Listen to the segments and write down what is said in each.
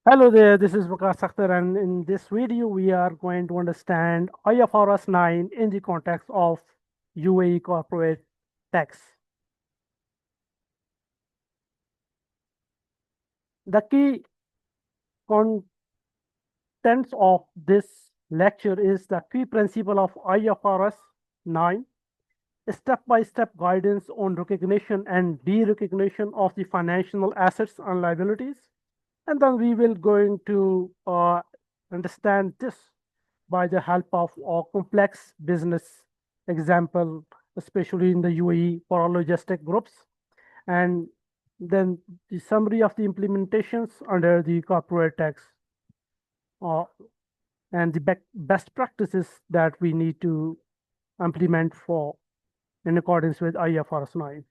Hello there, this is Vikas Akhtar, and in this video, we are going to understand IFRS 9 in the context of UAE corporate tax. The key contents of this lecture is the key principle of IFRS 9, step-by-step guidance on recognition and de-recognition of the financial assets and liabilities. And then we will going to understand this by the help of a complex business example, especially in the UAE for logistic groups, and then the summary of the implementations under the corporate tax uh, and the best practices that we need to implement for in accordance with IFRS 9.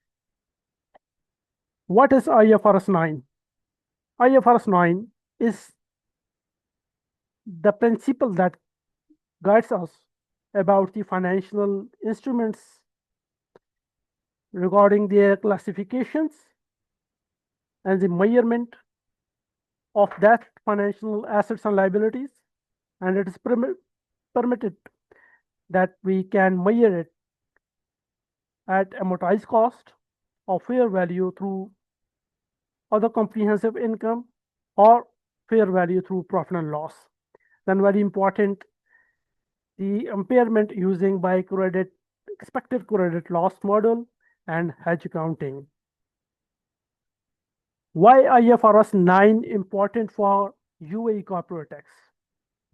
What is IFRS 9? IFRS 9 is the principle that guides us about the financial instruments regarding their classifications and the measurement of that financial assets and liabilities. And it is permitted that we can measure it at amortized cost or fair value through other comprehensive income or fair value through profit and loss. Then very important, the impairment using by expected credit loss model and hedge accounting. Why IFRS 9 important for UAE corporate tax?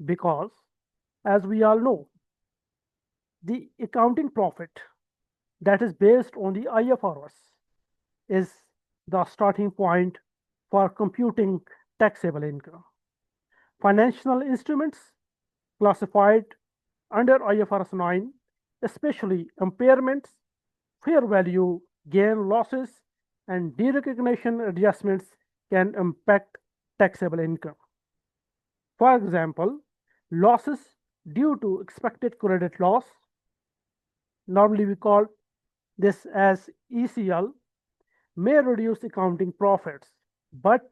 Because, as we all know, the accounting profit that is based on the IFRS is the starting point for computing taxable income. Financial instruments classified under IFRS 9, especially impairments, fair value gain losses, and derecognition adjustments can impact taxable income. For example, losses due to expected credit loss, normally we call this as ECL, may reduce accounting profits, but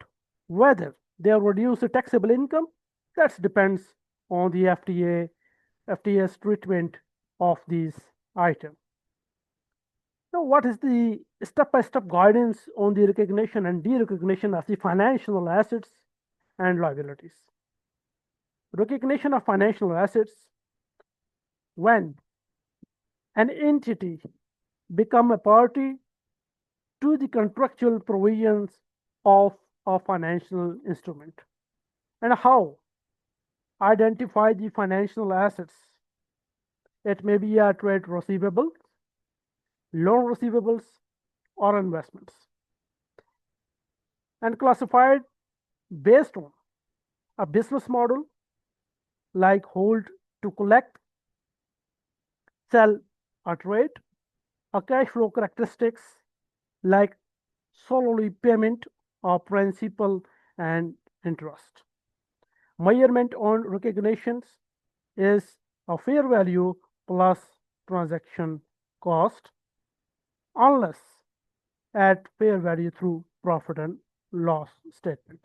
whether they reduce the taxable income, that depends on the FTA's treatment of these items. Now, what is the step-by-step guidance on the recognition and de-recognition of the financial assets and liabilities? Recognition of financial assets when an entity become a party to the contractual provisions of a financial instrument. And how identify the financial assets? It may be a trade receivable, loan receivables, or investments, and classified based on a business model like hold to collect, sell or trade, a cash flow characteristics like solely payment of principal and interest. Measurement on recognitions is a fair value plus transaction cost unless at fair value through profit and loss statement.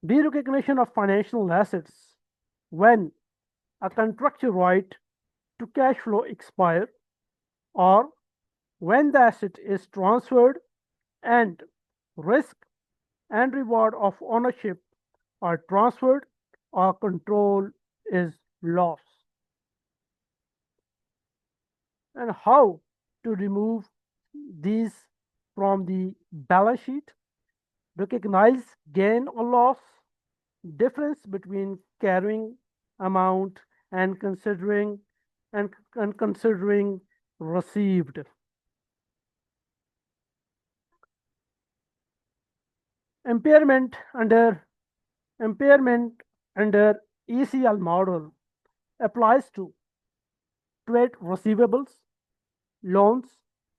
Derecognition of financial assets when a contractual right to cash flow expire or when the asset is transferred and risk and reward of ownership are transferred or control is lost. And how to remove these from the balance sheet? Recognize gain or loss, difference between carrying amount and considering received. Impairment under impairment under ECL model applies to trade receivables, loans,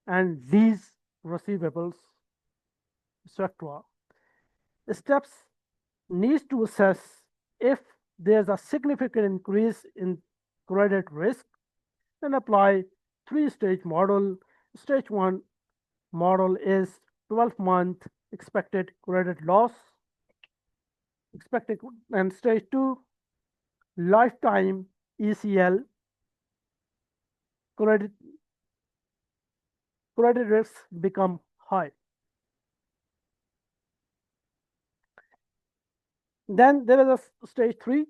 and lease receivables, etc. Steps needs to assess if there's a significant increase in credit risk and apply three-stage model. Stage 1 model is 12-month expected credit loss, expected, and stage 2, lifetime ECL, credit risks become high. Then there is a stage 3.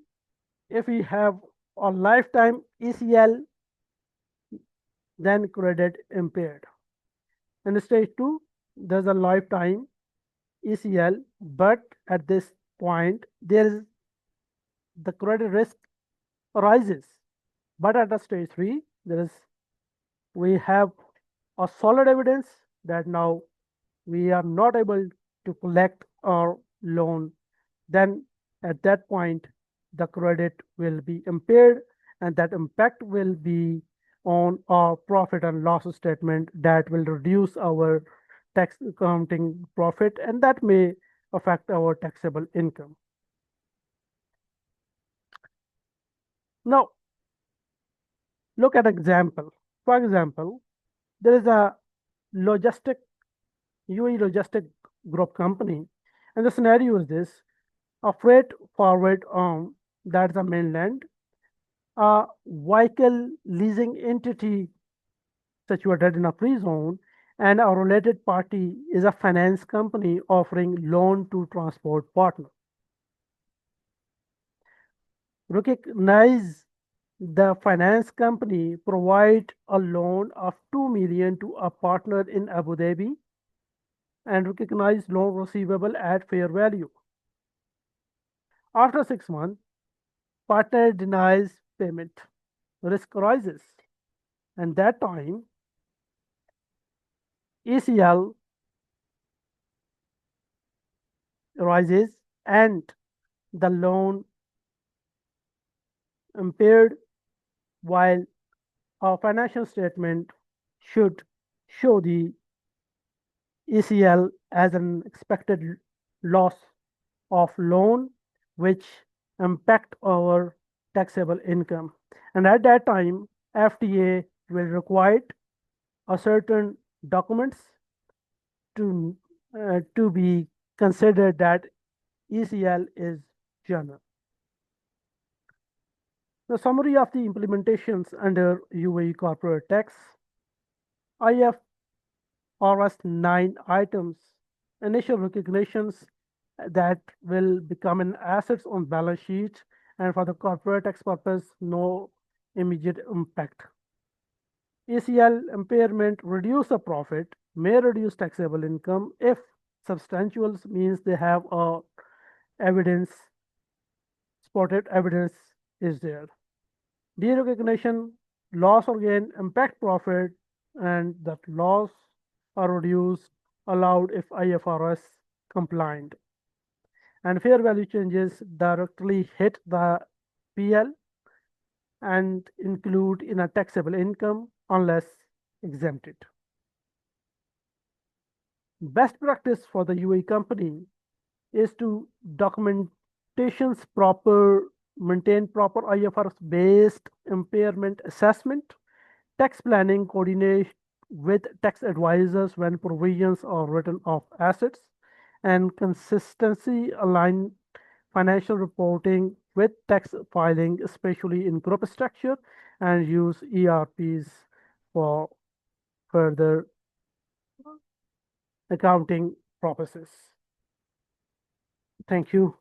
If we have a lifetime ECL, then credit impaired. In stage 2, there's a lifetime ECL, but at this point, there is the credit risk arises. But at the stage 3, we have a solid evidence that now we are not able to collect our loan. Then at that point, the credit will be impaired, and that impact will be on our profit and loss statement. That will reduce our tax accounting profit, and that may affect our taxable income. Now, look at example. For example, there is a logistic UAE logistic group company, and the scenario is this: a freight forward arm, that's a mainland, a vehicle leasing entity situated in a free zone, and a related party is a finance company offering loan to transport partner. Recognize the finance company provide a loan of 2 million to a partner in Abu Dhabi and recognize loan receivable at fair value. After 6 months, partner denies payment. Risk arises. And that time, ECL arises and the loan impaired, while our financial statement should show the ECL as an expected loss of loan, which impact our taxable income. And at that time, FTA will require a certain documents to be considered that ECL is general. The summary of the implementations under UAE Corporate Tax: IFRS 9 items, initial recognitions that will become an assets on balance sheet, and for the corporate tax purpose, no immediate impact. ECL impairment reduce the profit, may reduce taxable income if substantial means they have a evidence, spotted evidence is there. Derecognition, loss or gain, impact profit, and that loss are reduced, allowed if IFRS compliant. And fair value changes directly hit the PL and include in a taxable income unless exempted. Best practice for the UAE company is to documentations proper, maintain proper IFRS based impairment assessment, tax planning, coordinate with tax advisors when provisions are written off assets, and consistency align financial reporting with tax filing, especially in group structure, and use ERPs for further accounting purposes. Thank you.